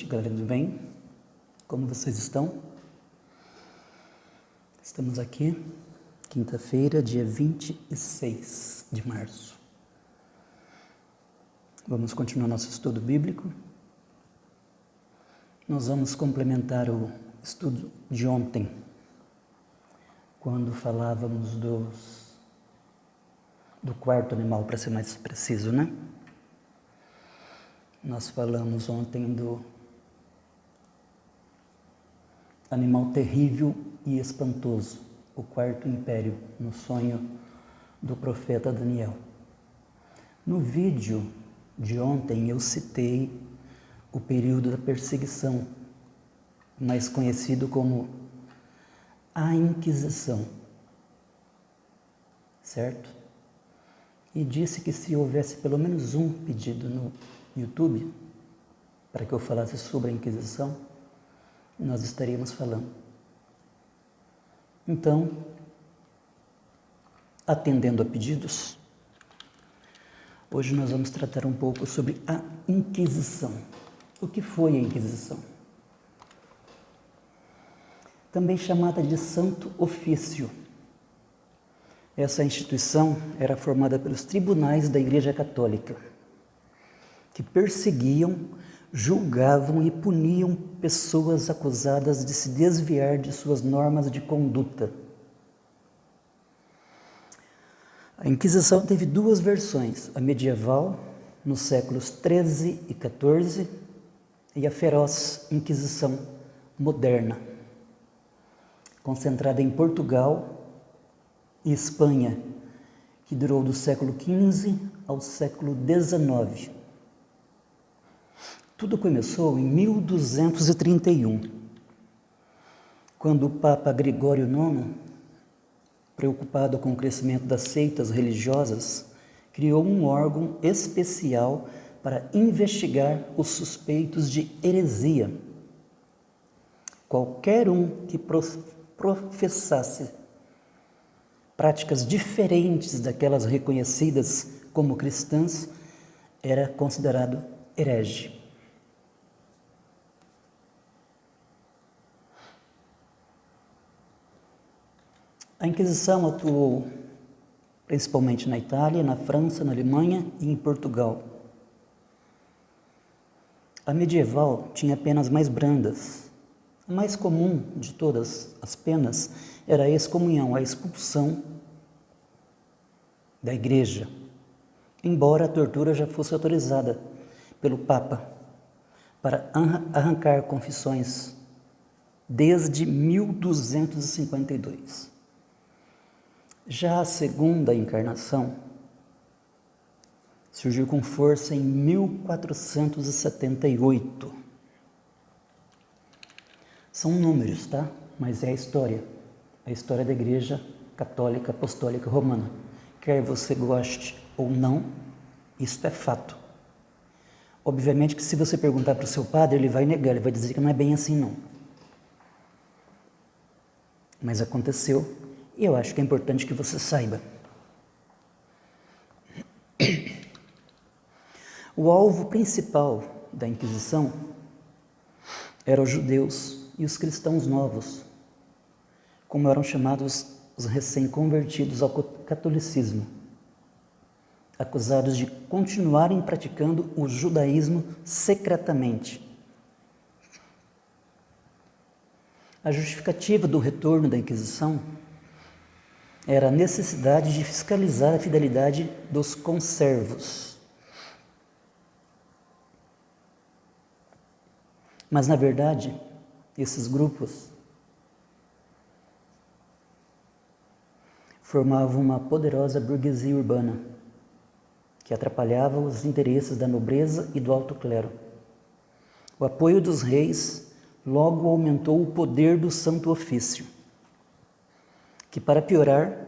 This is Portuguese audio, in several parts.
noite, galera do bem. Como vocês estão? Estamos aqui, quinta-feira, dia 26 de março. Vamos continuar nosso estudo bíblico. Nós vamos complementar o estudo de ontem, quando falávamos do quarto animal, para ser mais preciso, né? Nós falamos ontem do animal terrível e espantoso, o quarto império, no sonho do profeta Daniel. No vídeo de ontem eu citei o período da perseguição, mais conhecido como a Inquisição, certo? E disse que se houvesse pelo menos um pedido no YouTube para que eu falasse sobre a Inquisição, nós estaríamos falando. Então, atendendo a pedidos, hoje nós vamos tratar um pouco sobre a Inquisição. O que foi a Inquisição? Também chamada de Santo Ofício. Essa instituição era formada pelos tribunais da Igreja Católica, que perseguiam, julgavam e puniam pessoas acusadas de se desviar de suas normas de conduta. A Inquisição teve duas versões, a medieval, nos séculos XIII e XIV, e a feroz Inquisição moderna, concentrada em Portugal e Espanha, que durou do século XV ao século XIX. Tudo começou em 1231, quando o Papa Gregório IX, preocupado com o crescimento das seitas religiosas, criou um órgão especial para investigar os suspeitos de heresia. Qualquer um que professasse práticas diferentes daquelas reconhecidas como cristãs era considerado herege. A Inquisição atuou principalmente na Itália, na França, na Alemanha e em Portugal. A medieval tinha penas mais brandas. A mais comum de todas as penas era a excomunhão, a expulsão da igreja, embora a tortura já fosse autorizada pelo Papa para arrancar confissões desde 1252. Já a segunda encarnação surgiu com força em 1478. São números, tá? Mas é a história da Igreja Católica Apostólica Romana. Quer você goste ou não, isso é fato. Obviamente que se você perguntar para o seu padre, ele vai negar, ele vai dizer que não é bem assim não. Mas aconteceu. E eu acho que é importante que você saiba. O alvo principal da Inquisição eram os judeus e os cristãos novos, como eram chamados os recém-convertidos ao catolicismo, acusados de continuarem praticando o judaísmo secretamente. A justificativa do retorno da Inquisição era a necessidade de fiscalizar a fidelidade dos conservos. Mas, na verdade, esses grupos formavam uma poderosa burguesia urbana que atrapalhava os interesses da nobreza e do alto clero. O apoio dos reis logo aumentou o poder do Santo Ofício, que, para piorar,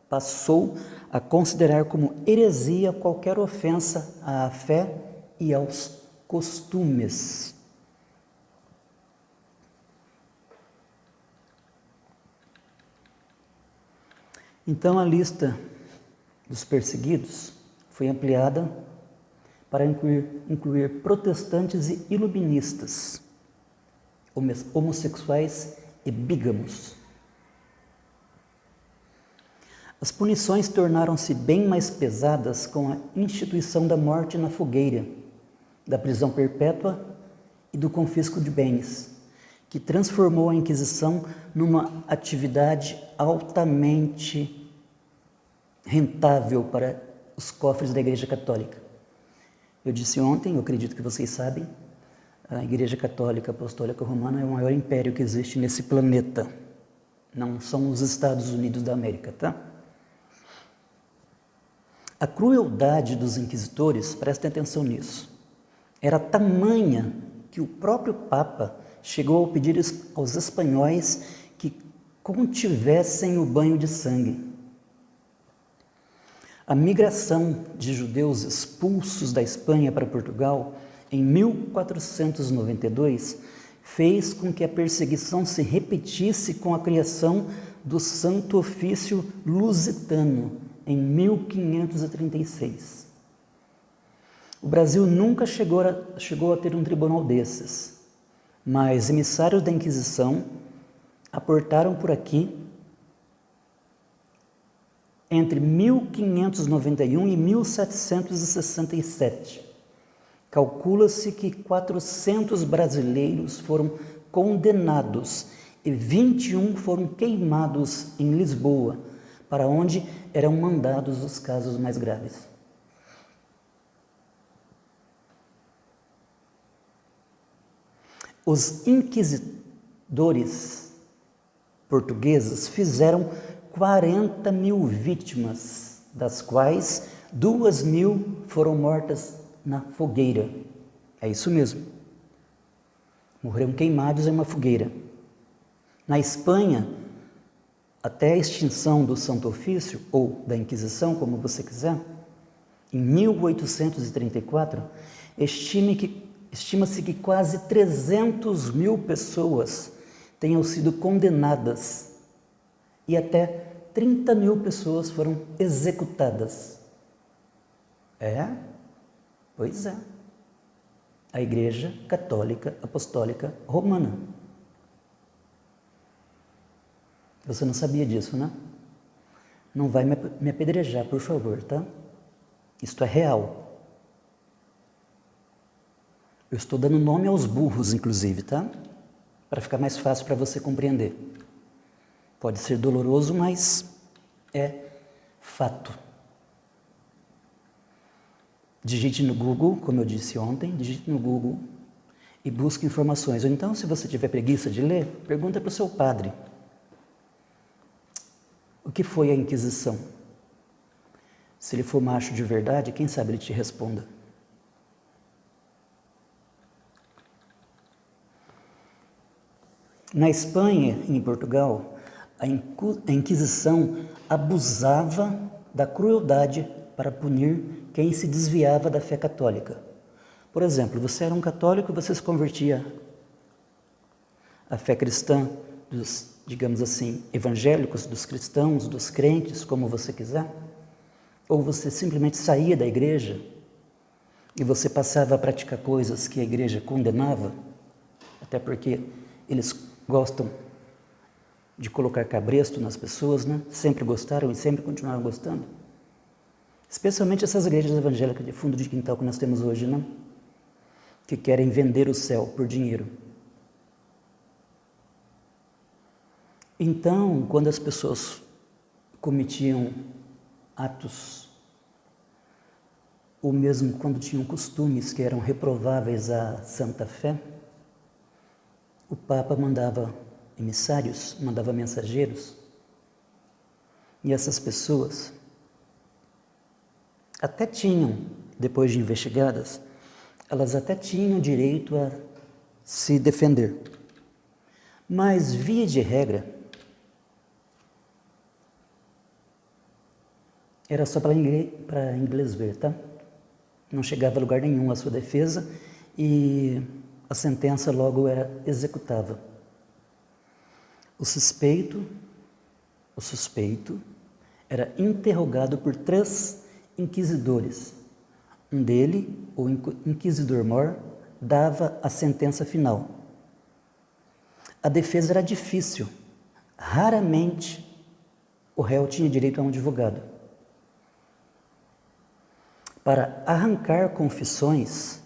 passou a considerar como heresia qualquer ofensa à fé e aos costumes. Então, a lista dos perseguidos foi ampliada para incluir protestantes e iluministas, homossexuais e bígamos. As punições tornaram-se bem mais pesadas com a instituição da morte na fogueira, da prisão perpétua e do confisco de bens, que transformou a Inquisição numa atividade altamente rentável para os cofres da Igreja Católica. Eu disse ontem, eu acredito que vocês sabem, a Igreja Católica Apostólica Romana é o maior império que existe nesse planeta. Não são os Estados Unidos da América, tá? A crueldade dos inquisitores, prestem atenção nisso, era tamanha que o próprio Papa chegou a pedir aos espanhóis que contivessem o banho de sangue. A migração de judeus expulsos da Espanha para Portugal em 1492 fez com que a perseguição se repetisse com a criação do Santo Ofício Lusitano em 1536. O Brasil nunca chegou a ter um tribunal desses, mas emissários da Inquisição aportaram por aqui entre 1591 e 1767. Calcula-se que 400 brasileiros foram condenados e 21 foram queimados em Lisboa, para onde eram mandados os casos mais graves. Os inquisidores portugueses fizeram 40 mil vítimas, das quais 2.000 foram mortas na fogueira. É isso mesmo. Morreram queimados em uma fogueira. Na Espanha, até a extinção do Santo Ofício, ou da Inquisição, como você quiser, em 1834, estima-se que quase 300 mil pessoas tenham sido condenadas e até 30 mil pessoas foram executadas. Pois é. A Igreja Católica Apostólica Romana. Você não sabia disso, né? Não vai me apedrejar, por favor, tá? Isto é real. Eu estou dando nome aos burros, inclusive, tá? Para ficar mais fácil para você compreender. Pode ser doloroso, mas é fato. Digite no Google, como eu disse ontem, digite no Google e busque informações. Ou então, se você tiver preguiça de ler, pergunta para o seu padre. O que foi a Inquisição? Se ele for macho de verdade, quem sabe ele te responda. Na Espanha e em Portugal, a Inquisição abusava da crueldade para punir quem se desviava da fé católica. Por exemplo, você era um católico e você se convertia à fé cristã dos, digamos assim, evangélicos, dos cristãos, dos crentes, como você quiser, ou você simplesmente saía da igreja e você passava a praticar coisas que a igreja condenava, até porque eles gostam de colocar cabresto nas pessoas, né? Sempre gostaram e sempre continuaram gostando. Especialmente essas igrejas evangélicas de fundo de quintal que nós temos hoje, né? Que querem vender o céu por dinheiro. Então, quando as pessoas cometiam atos, ou mesmo quando tinham costumes que eram reprováveis à santa fé, o Papa mandava emissários, mandava mensageiros, e essas pessoas até tinham, depois de investigadas, elas até tinham direito a se defender. Mas, via de regra, era só para inglês ver, tá? Não chegava a lugar nenhum a sua defesa e a sentença logo era executável. O suspeito era interrogado por 3 inquisidores, dele, o inquisidor-mor, dava a sentença final. A defesa era difícil. Raramente o réu tinha direito a um advogado. Para arrancar confissões,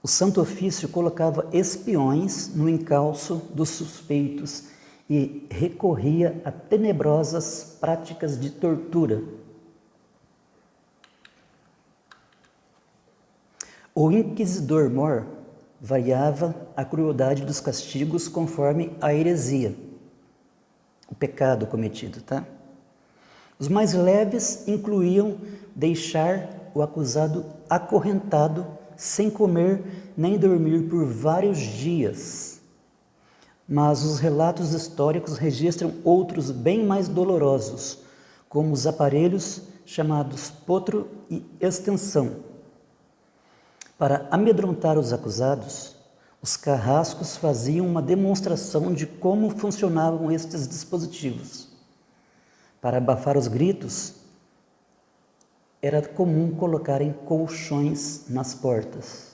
o Santo Ofício colocava espiões no encalço dos suspeitos e recorria a tenebrosas práticas de tortura. O inquisidor-mor variava a crueldade dos castigos conforme a heresia, o pecado cometido, tá? Os mais leves incluíam deixar o acusado acorrentado, sem comer nem dormir por vários dias. Mas os relatos históricos registram outros bem mais dolorosos, como os aparelhos chamados potro e extensão. Para amedrontar os acusados, os carrascos faziam uma demonstração de como funcionavam estes dispositivos. Para abafar os gritos, era comum colocarem colchões nas portas.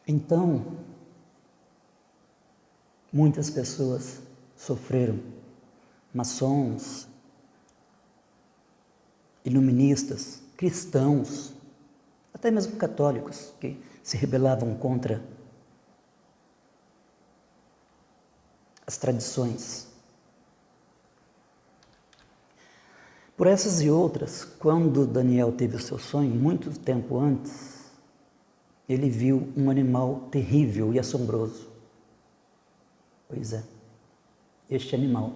Então, muitas pessoas sofreram, maçons, iluministas, cristãos, até mesmo católicos, que se rebelavam contra as tradições. Por essas e outras, quando Daniel teve o seu sonho, muito tempo antes, ele viu um animal terrível e assombroso. Pois é, este animal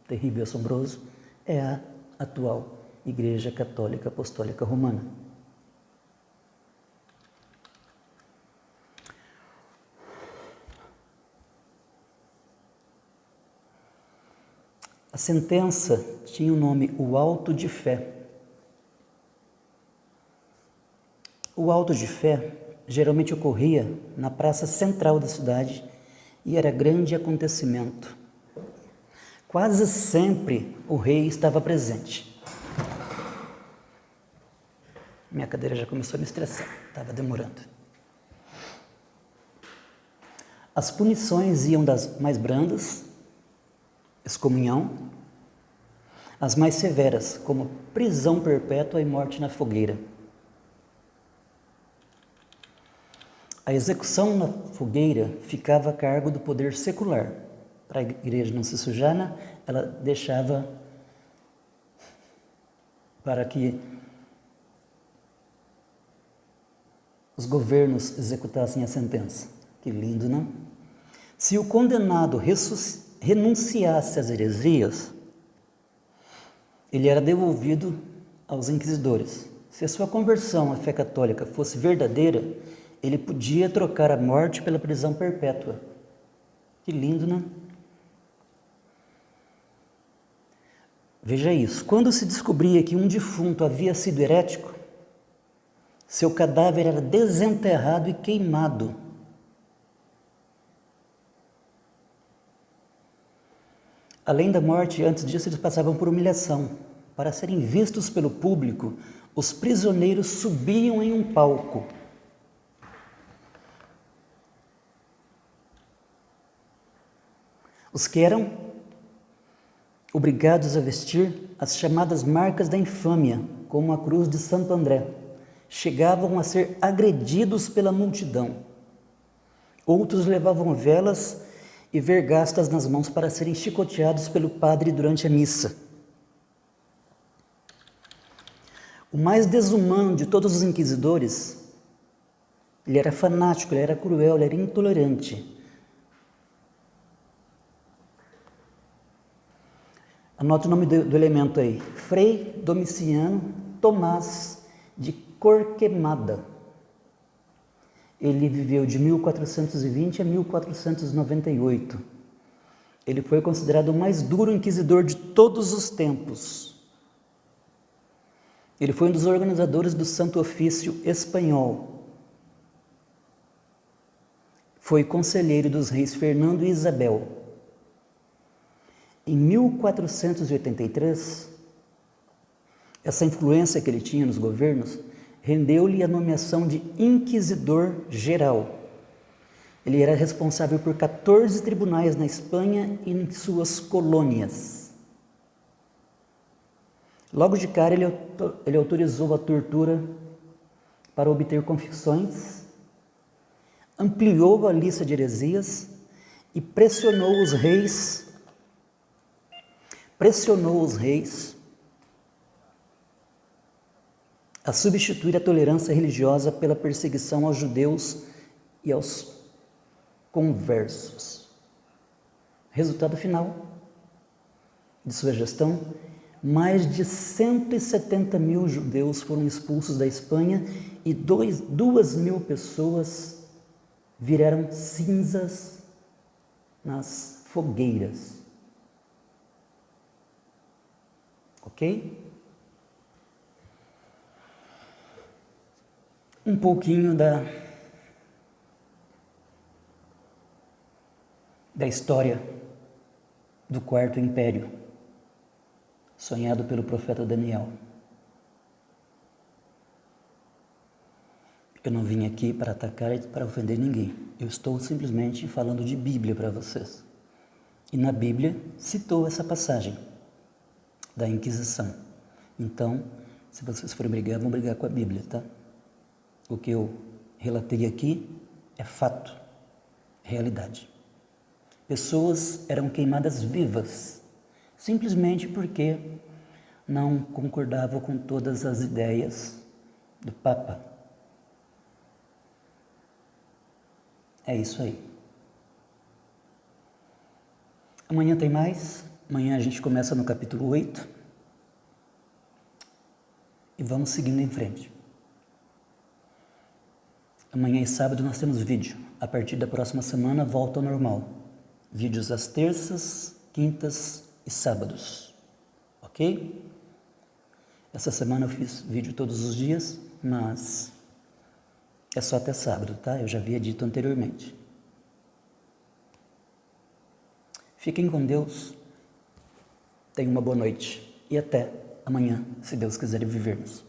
terrível e assombroso é a atual Igreja Católica Apostólica Romana. A sentença tinha o nome O Auto de Fé. O Auto de Fé geralmente ocorria na praça central da cidade e era grande acontecimento. Quase sempre o rei estava presente. Minha cadeira já começou a me estressar, estava demorando. As punições iam das mais brandas, excomunhão, as mais severas, como prisão perpétua e morte na fogueira. A execução na fogueira ficava a cargo do poder secular. Para a igreja não se sujar, ela deixava para que os governos executassem a sentença. Que lindo, não? Se o condenado renunciasse às heresias, ele era devolvido aos inquisidores. Se a sua conversão à fé católica fosse verdadeira, ele podia trocar a morte pela prisão perpétua. Que lindo, né? Veja isso. Quando se descobria que um defunto havia sido herético, seu cadáver era desenterrado e queimado. Além da morte, antes disso, eles passavam por humilhação. Para serem vistos pelo público, os prisioneiros subiam em um palco. Os que eram obrigados a vestir as chamadas marcas da infâmia, como a cruz de Santo André, chegavam a ser agredidos pela multidão. Outros levavam velas e vergastas nas mãos para serem chicoteados pelo padre durante a missa. O mais desumano de todos os inquisidores, ele era fanático, ele era cruel, ele era intolerante. Anote o nome do elemento aí. Frei Domiciano Tomás de Torquemada. Ele viveu de 1420 a 1498. Ele foi considerado o mais duro inquisidor de todos os tempos. Ele foi um dos organizadores do Santo Ofício espanhol. Foi conselheiro dos reis Fernando e Isabel. Em 1483, essa influência que ele tinha nos governos rendeu-lhe a nomeação de inquisidor geral. Ele era responsável por 14 tribunais na Espanha e em suas colônias. Logo de cara, ele autorizou a tortura para obter confissões, ampliou a lista de heresias e pressionou os reis a substituir a tolerância religiosa pela perseguição aos judeus e aos conversos. Resultado final de sua gestão: mais de 170 mil judeus foram expulsos da Espanha e 2.000 pessoas viraram cinzas nas fogueiras. Ok? Um pouquinho da história do Quarto Império, sonhado pelo profeta Daniel. Eu não vim aqui para atacar e para ofender ninguém. Eu estou simplesmente falando de Bíblia para vocês. E na Bíblia citou essa passagem da Inquisição. Então, se vocês forem brigar, vão brigar com a Bíblia, tá? O que eu relatei aqui é fato, realidade. Pessoas eram queimadas vivas, simplesmente porque não concordavam com todas as ideias do Papa. É isso aí. Amanhã tem mais. Amanhã a gente começa no capítulo 8 e vamos seguindo em frente. Amanhã e sábado nós temos vídeo. A partir da próxima semana volta ao normal. Vídeos às terças, quintas e sábados. Ok? Essa semana eu fiz vídeo todos os dias, mas é só até sábado, tá? Eu já havia dito anteriormente. Fiquem com Deus. Tenham uma boa noite. E até amanhã, se Deus quiser vivermos.